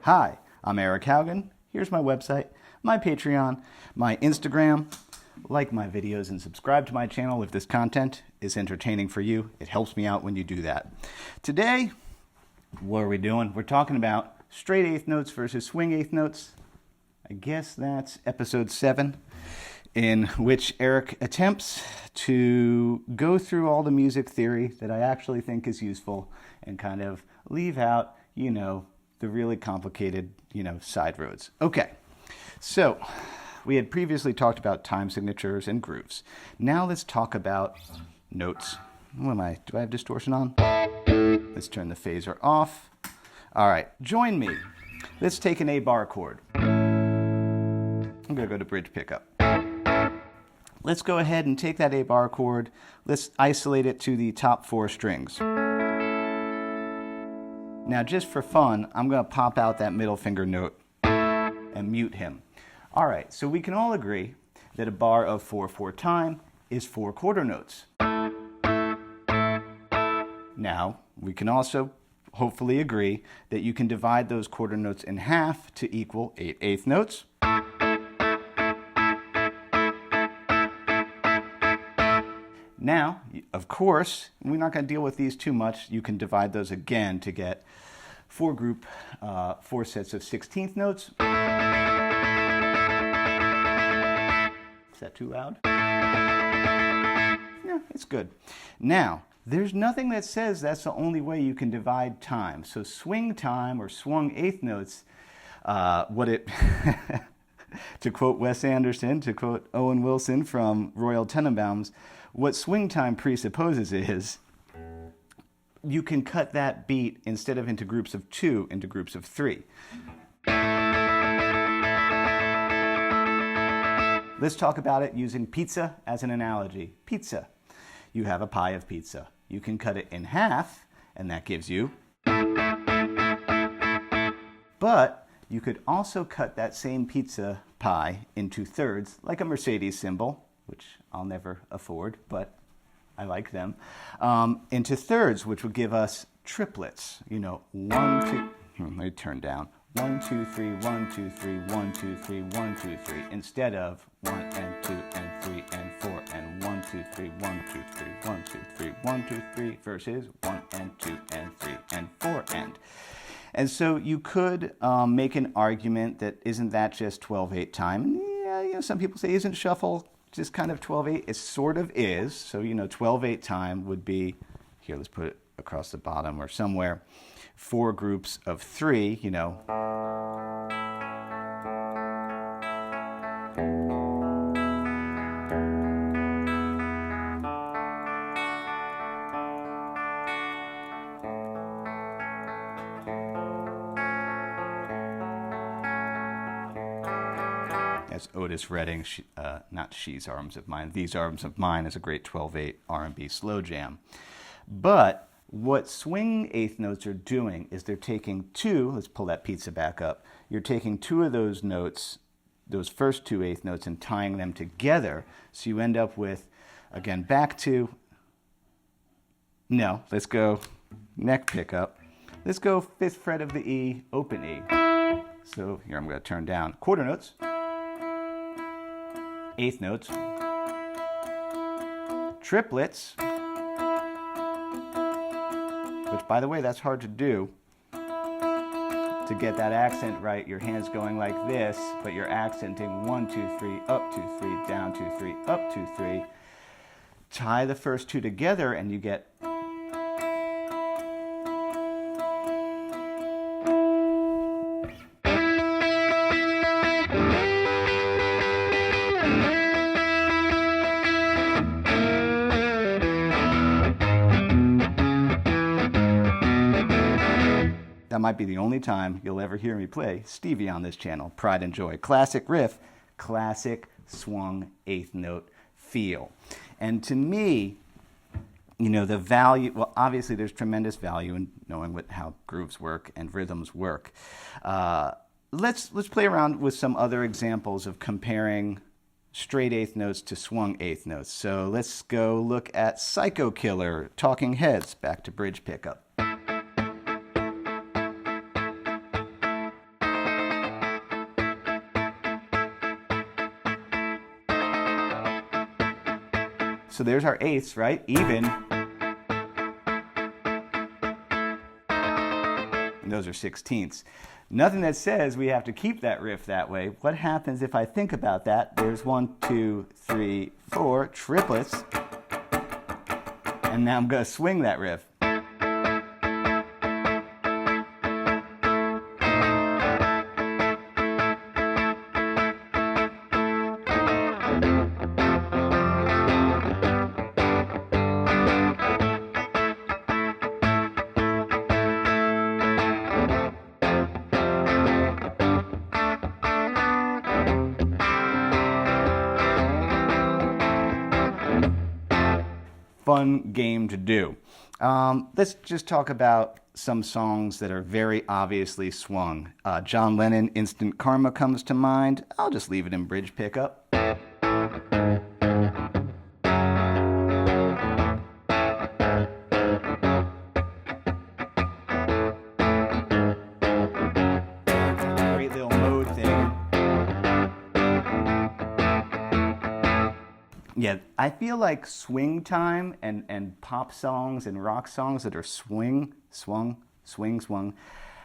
Hi, I'm Eric Haugen. Here's my website, my Patreon, my Instagram. Like my videos and subscribe to my channel if this content is entertaining for you. It helps me out when you do that. Today, what are we doing? We're talking about straight eighth notes versus swing eighth notes. I guess that's episode 7, in which Eric attempts to go through all the music theory that I actually think is useful and kind of leave out, the really complicated, side roads. Okay, so we had previously talked about time signatures and grooves. Now let's talk about notes. Do I have distortion on? Let's turn the phaser off. All right, join me. Let's take an A bar chord. I'm gonna go to bridge pickup. Let's go ahead and take that A bar chord. Let's isolate it to the top 4 strings. Now just for fun, I'm gonna pop out that middle finger note and mute him. All right, so we can all agree that a bar of 4/4 time is 4 quarter notes. Now, we can also hopefully agree that you can divide those quarter notes in half to equal 8 eighth notes. Now, of course, we're not going to deal with these too much. You can divide those again to get 4 sets of 16th notes. Is that too loud? Yeah, it's good. Now, there's nothing that says that's the only way you can divide time. So swing time or swung eighth notes, to quote Wes Anderson, to quote Owen Wilson from Royal Tenenbaums, what swing time presupposes is you can cut that beat instead of into groups of 2 into groups of 3. Let's talk about it using pizza as an analogy. Pizza. You have a pie of pizza. You can cut it in half, and that gives you. But you could also cut that same pizza pie into thirds, like a Mercedes symbol, which I'll never afford, but I like them, into thirds, which would give us triplets. 1, 2, let me turn down. 1, 2, 3, 1, 2, 3, 1, 2, 3, 1, 2, 3, instead of 1 and 2 and 3 and 4 and 1, 2, 3, 1, 2, 3, 1, 2, 3, 1, 2, 3 versus 1 and 2 and 3 and 4 and so you could make an argument that isn't that just 12/8 time? Yeah, some people say isn't shuffle just kind of 12/8? It sort of is. So 12/8 time would be, here, let's put it across the bottom or somewhere, 4 groups of 3, as Otis Redding, not She's Arms of Mine, These Arms of Mine is a great 12/8 R&B slow jam. But what swing eighth notes are doing is they're taking 2, let's pull that pizza back up, you're taking 2 of those notes, those first 2 eighth notes, and tying them together, so you end up with, again, back to, no, let's go neck pickup, let's go 5th fret of the E, open E. So here I'm going to turn down quarter notes, eighth notes, triplets, which, by the way, that's hard to do. To get that accent right, your hand's going like this, but you're accenting 1, 2, 3, up 2, 3, down 2, 3, up 2, 3. Tie the first 2 together and you get. That might be the only time you'll ever hear me play Stevie on this channel. Pride and joy. Classic riff, classic swung eighth note feel. And to me, the value, well, obviously there's tremendous value in knowing how grooves work and rhythms work. Let's play around with some other examples of comparing straight eighth notes to swung eighth notes. So let's go look at Psycho Killer, Talking Heads, back to bridge pickup. So there's our eighths, right? Even. And those are 16ths. Nothing that says we have to keep that riff that way. What happens if I think about that? There's 1, 2, 3, 4 triplets. And now I'm going to swing that riff. Fun game to do. Let's just talk about some songs that are very obviously swung. John Lennon, Instant Karma comes to mind. I'll just leave it in bridge pickup. Great little mode thing. Yeah, I feel like swing time and pop songs and rock songs that are swung,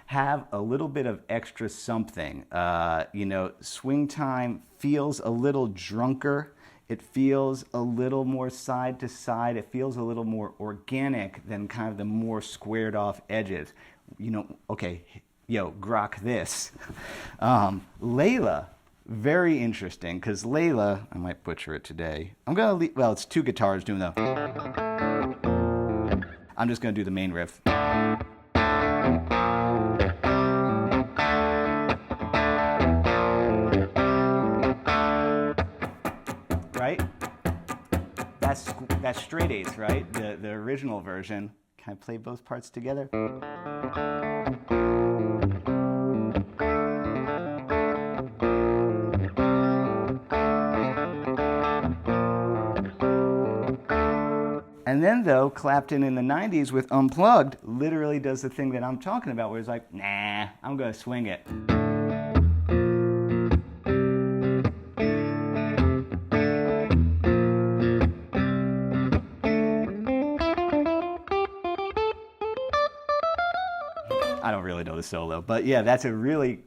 have a little bit of extra something. You know, swing time feels a little drunker. It feels a little more side to side. It feels a little more organic than kind of the more squared off edges. You know, okay, yo, grok this. Layla. Very interesting, because Layla, I might butcher it today. I'm going to leave, well, it's two guitars doing the. I'm just going to do the main riff. Right? That's straight eighths, right? The original version. Can I play both parts together? And then, though, Clapton in the 90s with Unplugged literally does the thing that I'm talking about, where it's like, nah, I'm going to swing it. I don't really know the solo, but yeah, that's a really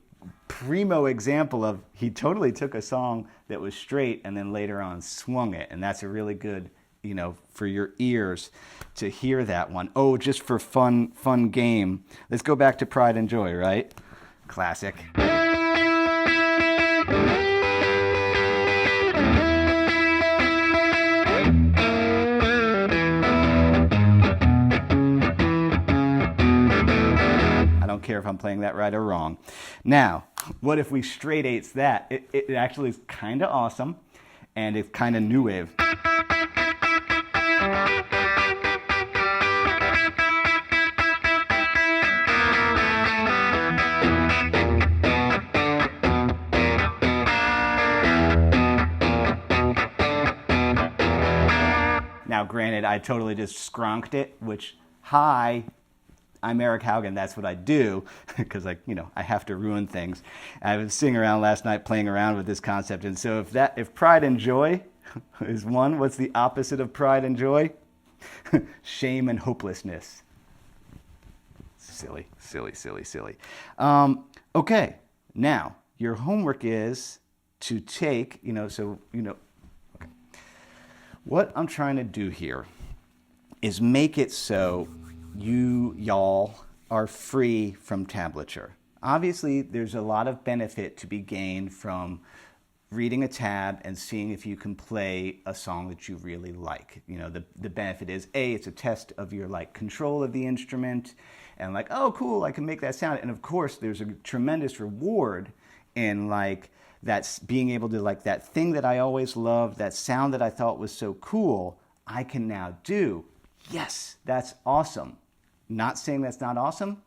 primo example of he totally took a song that was straight and then later on swung it, and that's a really good, you know, for your ears to hear that one. Oh, just for fun game. Let's go back to Pride and Joy, right? Classic. I don't care if I'm playing that right or wrong. Now, what if we straight eighths that? It actually is kind of awesome, and it's kind of new wave. Now, granted, I totally just skronked it, which, hi, I'm Eric Haugen, that's what I do, because I have to ruin things. I was sitting around last night playing around with this concept, and so if pride and joy is one, what's the opposite of pride and joy? Shame and hopelessness. Silly. Okay, now, your homework is to take, okay. What I'm trying to do here is make it so y'all are free from tablature. Obviously, there's a lot of benefit to be gained from reading a tab and seeing if you can play a song that you really like. You know, the benefit is, A, it's a test of your control of the instrument, and oh, cool, I can make that sound. And of course, there's a tremendous reward in that's being able to that thing that I always loved, that sound that I thought was so cool, I can now do. Yes, that's awesome. Not saying that's not awesome,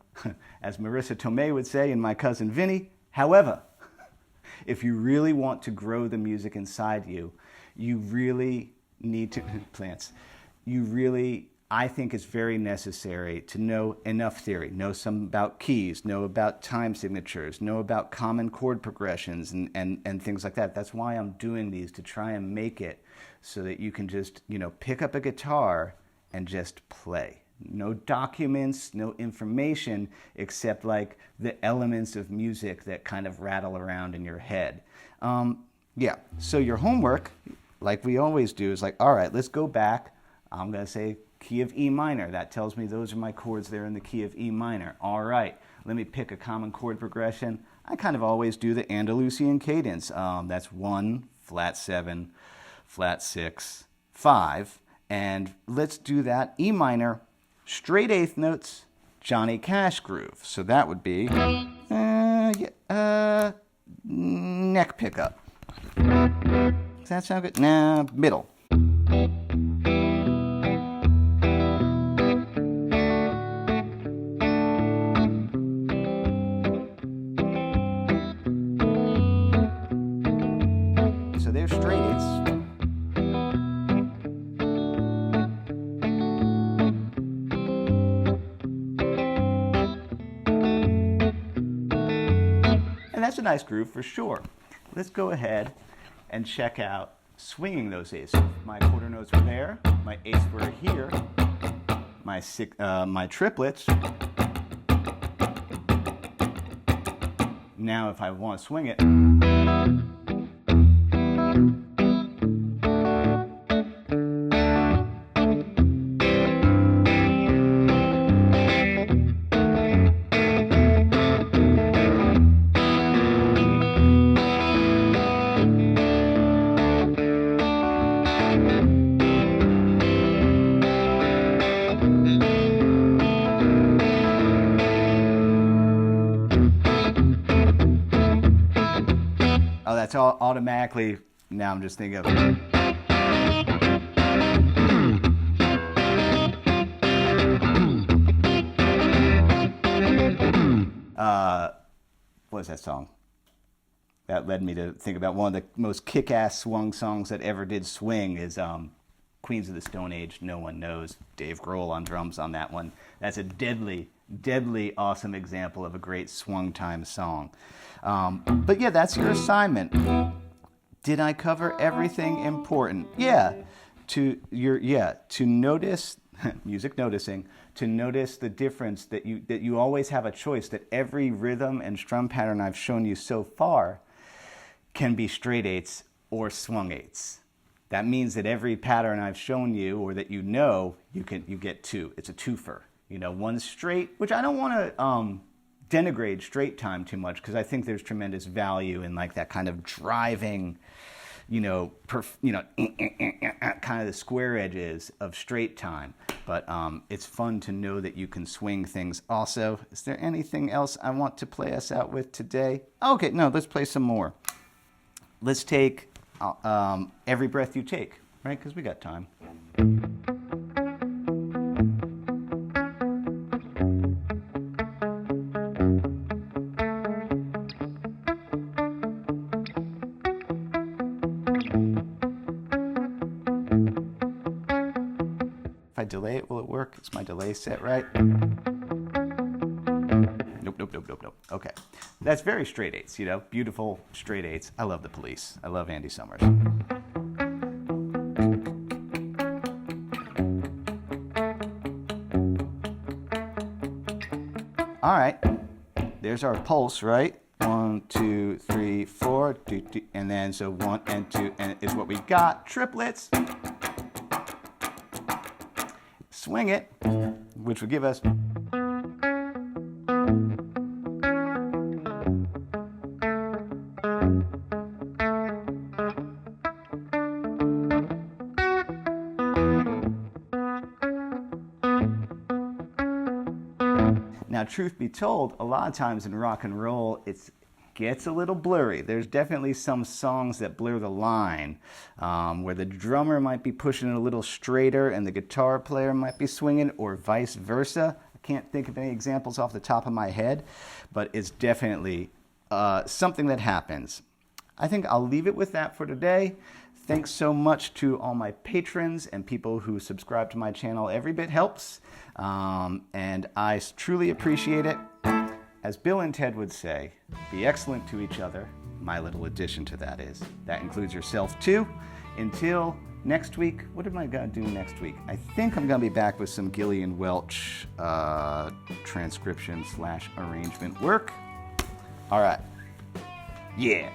as Marissa Tomei would say in My Cousin Vinny. However, if you really want to grow the music inside you, you really need to, plants, I think it's very necessary to know enough theory, know some about keys, know about time signatures, know about common chord progressions and things like that. That's why I'm doing these, to try and make it so that you can just, pick up a guitar and just play. No documents, no information, except like the elements of music that kind of rattle around in your head. Yeah, so your homework, like we always do, is like, all right, let's go back. I'm going to say key of E minor. That tells me those are my chords there in the key of E minor. All right, let me pick a common chord progression. I kind of always do the Andalusian cadence. That's 1, flat 7, flat 6, 5. And let's do that E minor, straight eighth notes, Johnny Cash groove. So that would be neck pickup. Does that sound good? Nah, middle. So there's straight eighths. And that's a nice groove for sure. Let's go ahead and check out swinging those eighths. My quarter notes were there, my eighths were here, my triplets. Now if I want to swing it, that's all automatically, now I'm just thinking of what was that song? That led me to think about one of the most kick-ass swung songs that ever did swing is Queens of the Stone Age, No One Knows. Dave Grohl on drums on that one. That's a deadly awesome example of a great swung time song. But yeah, that's your assignment. Did I cover everything important? Yeah. To notice music noticing, to notice the difference that you always have a choice, that every rhythm and strum pattern I've shown you so far can be straight eighths or swung eighths. That means that every pattern I've shown you or that you get two. It's a twofer. One straight, which I don't want to denigrate straight time too much because I think there's tremendous value in like that kind of driving, kind of the square edges of straight time. But it's fun to know that you can swing things also. Is there anything else I want to play us out with today? Okay, no, let's play some more. Let's take Every Breath You Take, right? Because we got time. If I delay it, will it work? Is my delay set right? Nope. Okay. That's very straight eighths, beautiful straight eighths. I love the Police. I love Andy Summers. All right. There's our pulse, right? 1, 2, 3, 4, and then so 1 and 2, and it's what we got. Triplets. Swing it, which would give us. Now, truth be told, a lot of times in rock and roll, it gets a little blurry. There's definitely some songs that blur the line, where the drummer might be pushing it a little straighter and the guitar player might be swinging, or vice versa. I can't think of any examples off the top of my head, but it's definitely something that happens. I think I'll leave it with that for today. Thanks so much to all my patrons and people who subscribe to my channel. Every bit helps, and I truly appreciate it. As Bill and Ted would say, be excellent to each other. My little addition to that is, that includes yourself too. Until Next week, what am I going to do next week? I think I'm going to be back with some Gillian Welch transcription / arrangement work. All right. Yeah.